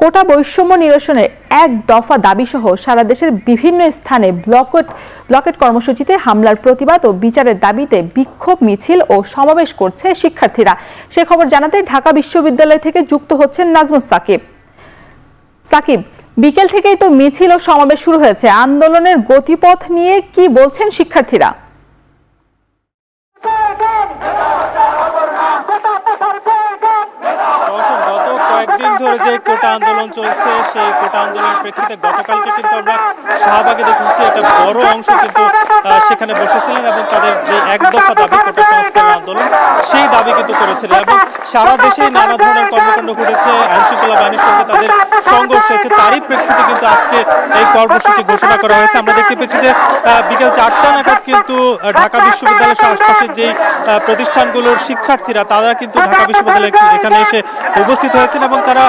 কোটা বৈষম্য নিরসনের এক দফা দাবিসহ সারা দেশের বিভিন্ন স্থানে ব্লকেট কর্মসূচিতে হামলার প্রতিবাদ ও বিচারের দাবিতে বিক্ষোভ মিছিল ও সমাবেশ করছে শিক্ষার্থীরা। সে খবর জানাতে ঢাকা বিশ্ববিদ্যালয় থেকে যুক্ত হচ্ছেন নাজমুস সাকিব। বিকেল থেকেই তো মিছিল ও সমাবেশ শুরু হয়েছে। আন্দোলনের গতিপথ নিয়ে কি বলছেন শিক্ষার্থীরা? কয়েকদিন ধরে যে কোটা আন্দোলন চলছে, সেই কোটা আন্দোলনের প্রেক্ষিতে গতকালকে কিন্তু আমরা শাহবাগে দেখেছি একটা বড় অংশ কিন্তু সেখানে বসেছিলেন এবং তাদের যে এক দফা দাবি কোটা সংস্কারের আন্দোলন, সেই দাবি কিন্তু করেছিলেন। এবং সারা দেশেই নানা ধরনের কর্মকাণ্ড ঘটেছে, আইনশৃঙ্খলা বাহিনীর সঙ্গে তাদের সংঘর্ষ হয়েছে। তারই প্রেক্ষিতে কিন্তু আজকে এই কর্মসূচি ঘোষণা করা হয়েছে। আমরা দেখতে পেয়েছি যে বিকেল 4টা নাগাদ কিন্তু ঢাকা বিশ্ববিদ্যালয়ের আশপাশের যেই প্রতিষ্ঠানগুলোর শিক্ষার্থীরা তারা কিন্তু ঢাকা বিশ্ববিদ্যালয়ে এখানে এসে উপস্থিত হয়েছেন এবং তারা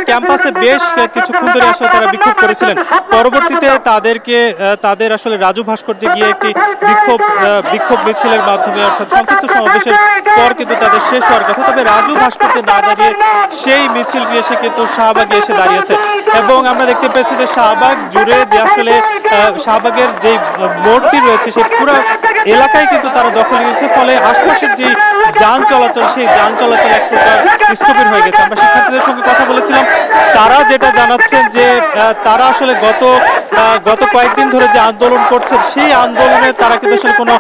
ক্যাম্পাসে বেশ কিছুক্ষণ ধরে আসলে তারা বিক্ষোভ করেছিলেন। পরবর্তীতে তাদের আসলে রাজু ভাস্কর্যে গিয়ে একটি বিক্ষোভ মিছিলের মাধ্যমে অর্থাৎ সংক্ষিপ্ত সমাবেশের পর কিন্তু তাদের শেষ হওয়ার কথা। তবে রাজু ভাস্কর্যে না দাঁড়িয়ে সেই মিছিলটি এসে কিন্তু শাহবাগে এসে দাঁড়িয়েছে এবং আমরা দেখতে পেয়েছি যে শাহবাগ জুড়ে যে আসলে শাহবাগের যে মোড়টি রয়েছে সেই পুরো এলাকায় কিন্তু তারা দখল নিয়েছে। ফলে আশপাশের যে যান চলাচল, সেই যান চলাচল এক প্রকার স্থবির হয়ে গেছে। আমরা শিক্ষার্থীদের সঙ্গে কথা বলেছিলাম, তারা যেটা জানাচ্ছেন যে তারা আসলে গত কয়েকদিন ধরে যে আন্দোলন করছেন, সেই আন্দোলনে তারা কিন্তু আসলে কোনো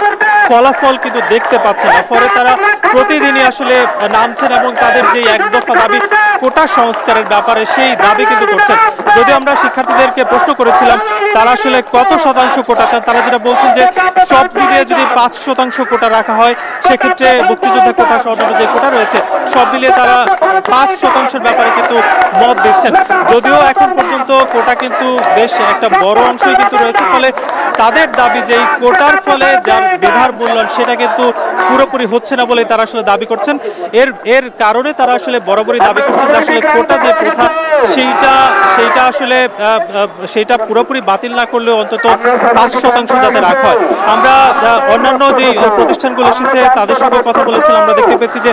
ফলাফল কিন্তু দেখতে পাচ্ছে না। পরে তারা প্রতিদিনই আসলে নামছেন এবং তাদের যে এক দফা দাবি কোটা সংস্কারের ব্যাপারে সেই দাবি কিন্তু করছেন। যদিও আমরা শিক্ষার্থীদেরকে প্রশ্ন করেছিলাম তারা আসলে কত শতাংশ কোটা চান, তারা যেটা বলছেন যে সব মিলিয়ে যদি 5% কোটা রাখা হয়, সেক্ষেত্রে মুক্তিযোদ্ধা কোটা সহ যে কোটা রয়েছে সব মিলিয়ে তারা 5%-এর ব্যাপারে কিন্তু মত দিচ্ছেন। যদিও এখন পর্যন্ত কোটা কিন্তু বেশ একটা বড় অংশই কিন্তু রয়েছে। ফলে তাদের দাবি যে এই কোটার ফলে যার মেধার মূল্যায়ন সেটা কিন্তু পুরোপুরি হচ্ছে না বলে তারা আসলে দাবি করছেন। এর কারণে তারা আসলে বরাবরই দাবি করছেন যে আসলে কোটা যে প্রথা সেইটা পুরোপুরি বাতিল না করলেও অন্তত 5% যাতে রাখা হয়। আমরা অন্যান্য যে প্রতিষ্ঠানগুলো এসেছে তাদের সঙ্গে কথা বলেছিলাম। আমরা দেখতে পেয়েছি যে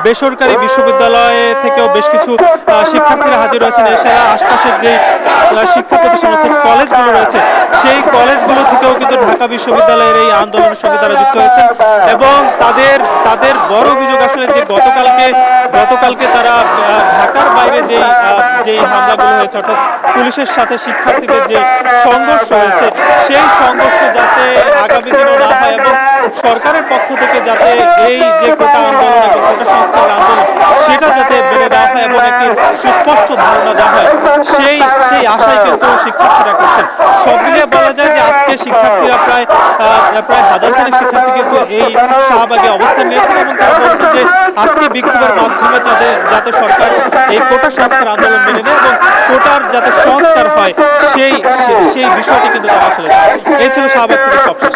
বেসরকারি বিশ্ববিদ্যালয় থেকেও বেশ কিছু শিক্ষার্থীরা হাজির হয়েছেন। এছাড়া আশপাশের যে শিক্ষা প্রতিষ্ঠান অর্থাৎ কলেজগুলো রয়েছে, সেই কলেজগুলো থেকেও কিন্তু ঢাকা বিশ্ববিদ্যালয়ের এই আন্দোলনের সঙ্গে তারা যুক্ত হয়েছেন এবং তাদের বড় অভিযোগ আসলে যে গতকালকে তারা ঢাকার বাইরে যেই হামলাগুলো হয়েছে অর্থাৎ পুলিশের সাথে শিক্ষার্থীদের যে সংঘর্ষ হয়েছে, সেই সংঘর্ষ যাতে আগামী দিনও না হয় এবং সরকারের পক্ষ থেকে যাতে এই যে কোটা আন্দোলন এবং কোটা সংস্কার আন্দোলন সেটা যাতে বেড়ে দেওয়া হয় এবং একটি সুস্পষ্ট ধারণা দেওয়া হয়, সেই আশাই কিন্তু শিক্ষার্থীরা করছেন। সব মিলিয়ে বলা যায় যে আজকে শিক্ষার্থীরা প্রায় হাজারখানেক শিক্ষার্থী কিন্তু এই শাহবাগে অবস্থান নিয়েছেন এবং তারা বলছেন যে আজকে বিক্ষোভের মাধ্যমে তাদের যাতে সরকার এই কোটা সংস্কার আন্দোলন মেনে নেয় এবং কোটার যাতে সংস্কার হয় সেই বিষয়টি কিন্তু তারা আসলে এই ছিল শাহবাগ থেকে সবশেষ।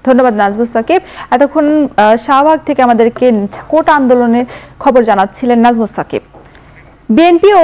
ধন্যবাদ নাজমুস সাকিব। এতক্ষণ শাহবাগ থেকে আমাদেরকে কোটা আন্দোলনের খবর জানাচ্ছিলেন নাজমুস সাকিব। বিএনপি ও